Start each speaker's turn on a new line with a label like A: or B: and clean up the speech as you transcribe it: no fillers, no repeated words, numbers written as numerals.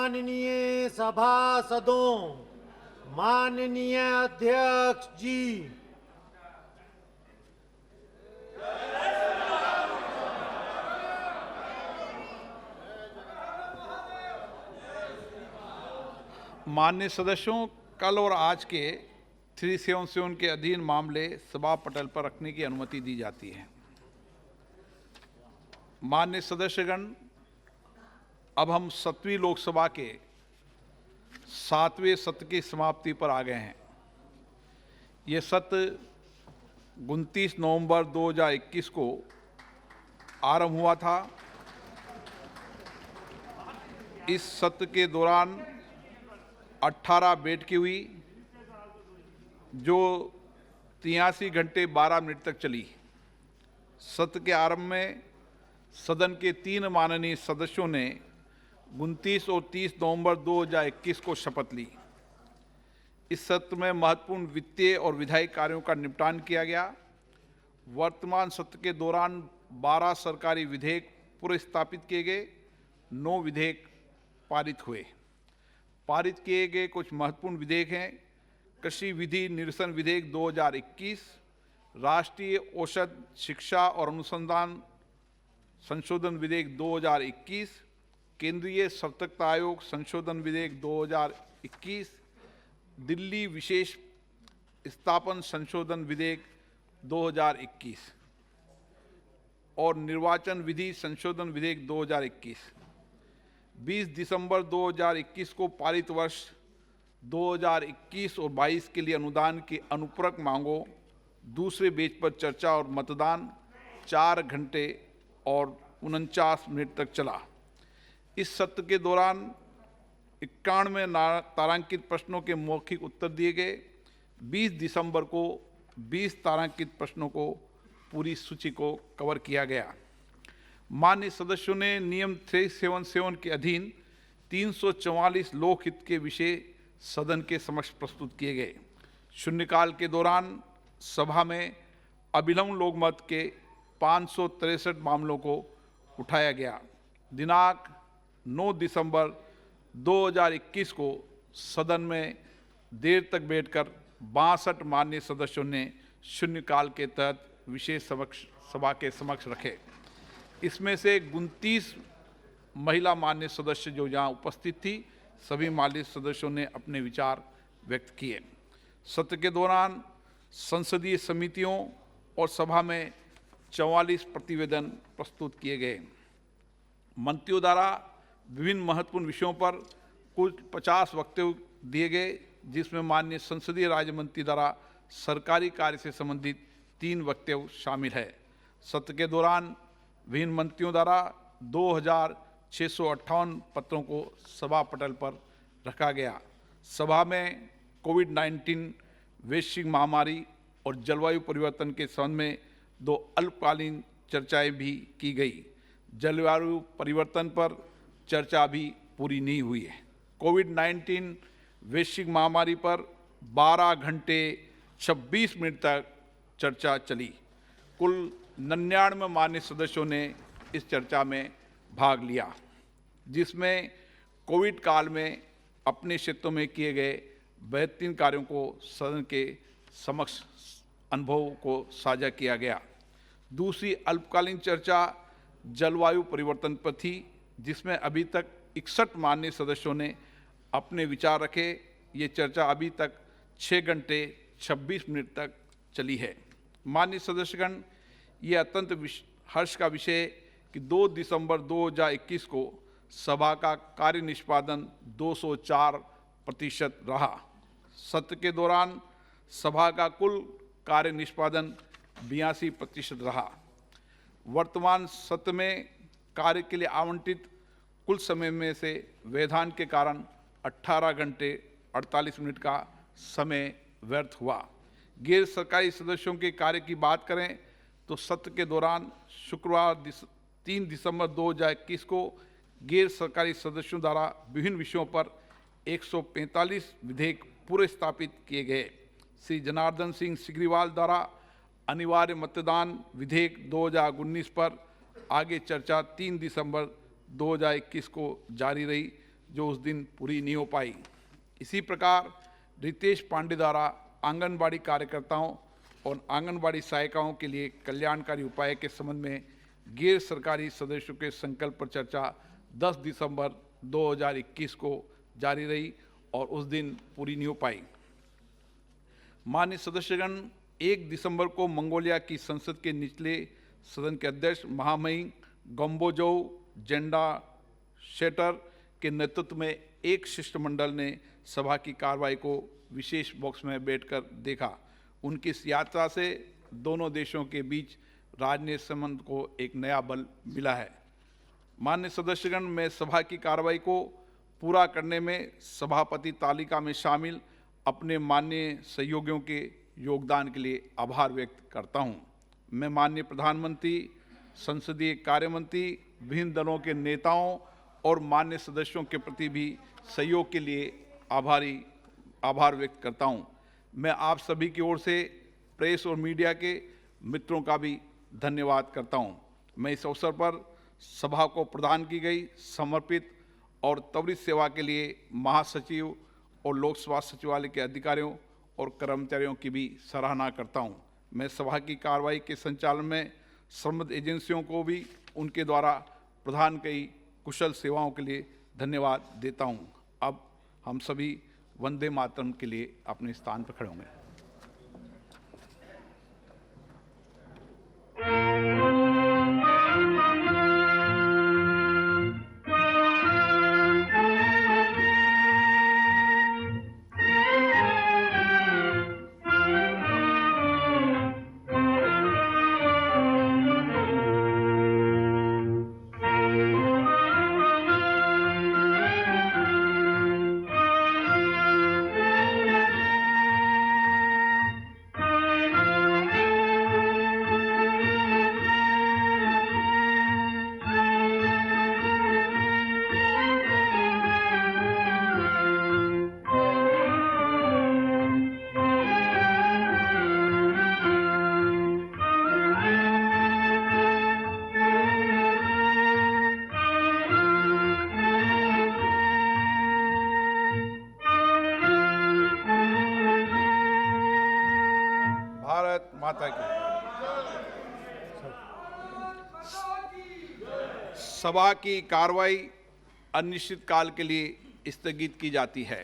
A: माननीय सभासदों, माननीय अध्यक्ष जी,
B: माननीय सदस्यों, कल और आज के 377 के अधीन मामले सभा पटल पर रखने की अनुमति दी जाती है। माननीय सदस्यगण, अब हम 7वीं लोकसभा के 7वें सत्र की समाप्ति पर आ गए हैं। ये सत्र 29 नवंबर 2021 को आरंभ हुआ था। इस सत्र के दौरान 18 बैठकें हुई, जो 83 घंटे 12 मिनट तक चली। सत्र के आरंभ में सदन के 3 माननीय सदस्यों ने 29 और 30 नवंबर 2021 को शपथ ली। इस सत्र में महत्वपूर्ण वित्तीय और विधायी कार्यों का निपटान किया गया। वर्तमान सत्र के दौरान 12 सरकारी विधेयक पुनर्स्थापित किए गए, 9 विधेयक पारित हुए। पारित किए गए कुछ महत्वपूर्ण विधेयक हैं: कृषि विधि निरसन विधेयक 2021, राष्ट्रीय औषध शिक्षा और अनुसंधान संशोधन विधेयक 2021, केंद्रीय सतर्कता आयोग संशोधन विधेयक 2021, दिल्ली विशेष स्थापन संशोधन विधेयक 2021 और निर्वाचन विधि संशोधन विधेयक 2021। 20 दिसंबर 2021 को पारित वर्ष 2021 और 22 के लिए अनुदान की अनुपूरक मांगों दूसरे बेंच पर चर्चा और मतदान 4 घंटे और 49 मिनट तक चला। इस सत्र के दौरान 91 तारांकित प्रश्नों के मौखिक उत्तर दिए गए। 20 दिसंबर को 20 तारांकित प्रश्नों को पूरी सूची को कवर किया गया। माननीय सदस्यों ने नियम 377 के अधीन 344 लोकहित के विषय सदन के समक्ष प्रस्तुत किए गए। शून्यकाल के दौरान सभा में अभिलंब लोकमत के 563 मामलों को उठाया गया। दिनांक 9 दिसंबर 2021 को सदन में देर तक बैठकर 62 माननीय सदस्यों ने शून्यकाल के तहत विषय सभा के समक्ष रखे। इसमें से 29 महिला माननीय सदस्य जो यहाँ उपस्थित थी, सभी माननीय सदस्यों ने अपने विचार व्यक्त किए। सत्र के दौरान संसदीय समितियों और सभा में 44 प्रतिवेदन प्रस्तुत किए गए। मंत्रियों द्वारा विभिन्न महत्वपूर्ण विषयों पर कुल 50 वक्तव्य दिए गए, जिसमें माननीय संसदीय राज्य मंत्री द्वारा सरकारी कार्य से संबंधित 3 वक्तव्य शामिल है। सत्र के दौरान विभिन्न मंत्रियों द्वारा 2658 पत्रों को सभा पटल पर रखा गया। सभा में कोविड-19 वैश्विक महामारी और जलवायु परिवर्तन के संबंध में 2 अल्पकालीन चर्चाएं भी की गई। जलवायु परिवर्तन पर चर्चा अभी पूरी नहीं हुई है। कोविड-19 वैश्विक महामारी पर 12 घंटे 26 मिनट तक चर्चा चली। कुल 99 माननीय सदस्यों ने इस चर्चा में भाग लिया, जिसमें कोविड काल में अपने क्षेत्रों में किए गए बेहतरीन कार्यों को सदन के समक्ष अनुभव को साझा किया गया। दूसरी अल्पकालीन चर्चा जलवायु परिवर्तन पर थी, जिसमें अभी तक 61 माननीय सदस्यों ने अपने विचार रखे। ये चर्चा अभी तक 6 घंटे 26 मिनट तक चली है। माननीय सदस्यगण, ये अत्यंत हर्ष का विषय कि 2 दिसंबर 2021 को सभा का कार्य निष्पादन 204% रहा। सत्र के दौरान सभा का कुल कार्य निष्पादन 82% रहा। वर्तमान सत्र में कार्य के लिए आवंटित कुल समय में से व्यवधान के कारण 18 घंटे 48 मिनट का समय व्यर्थ हुआ। गैर सरकारी सदस्यों के कार्य की बात करें तो सत्र के दौरान शुक्रवार 3 दिसंबर 2021 को गैर सरकारी सदस्यों द्वारा विभिन्न विषयों पर 145 विधेयक पूर्व स्थापित किए गए। श्री जनार्दन सिंह सिग्रीवाल द्वारा अनिवार्य मतदान विधेयक 2019 पर आगे चर्चा 3 दिसंबर 2021 को जारी रही, जो उस दिन पूरी नहीं हो पाई। इसी प्रकार रितेश पांडे द्वारा आंगनबाड़ी कार्यकर्ताओं और आंगनबाड़ी सहायिकाओं के लिए कल्याणकारी उपाय के संबंध में गैर सरकारी सदस्यों के संकल्प पर चर्चा 10 दिसंबर 2021 को जारी रही और उस दिन पूरी नहीं हो पाई। माननीय सदस्यगण, 1 दिसंबर को मंगोलिया की संसद के निचले सदन के अध्यक्ष महामहिम गम्बोजोव जेंडा शेटर के नेतृत्व में एक शिष्टमंडल ने सभा की कार्रवाई को विशेष बॉक्स में बैठकर देखा। उनकी इस यात्रा से दोनों देशों के बीच राजनीतिक संबंध को एक नया बल मिला है। माननीय सदस्यगण, मैं सभा की कार्रवाई को पूरा करने में सभापति तालिका में शामिल अपने माननीय सहयोगियों के योगदान के लिए आभार व्यक्त करता हूं। मैं माननीय प्रधानमंत्री, संसदीय कार्य मंत्री, विभिन्न दलों के नेताओं और माननीय सदस्यों के प्रति भी सहयोग के लिए आभार व्यक्त करता हूं। मैं आप सभी की ओर से प्रेस और मीडिया के मित्रों का भी धन्यवाद करता हूं। मैं इस अवसर पर सभा को प्रदान की गई समर्पित और त्वरित सेवा के लिए महासचिव और लोकसभा सचिवालय के अधिकारियों और कर्मचारियों की भी सराहना करता हूं। मैं सभा की कार्रवाई के संचालन में संबद्ध एजेंसियों को भी उनके द्वारा प्रदान की कुशल सेवाओं के लिए धन्यवाद देता हूं। अब हम सभी वंदे मातरम के लिए अपने स्थान पर खड़े होंगे। भारत माता की। सभा की कार्रवाई अनिश्चित काल के लिए स्थगित की जाती है।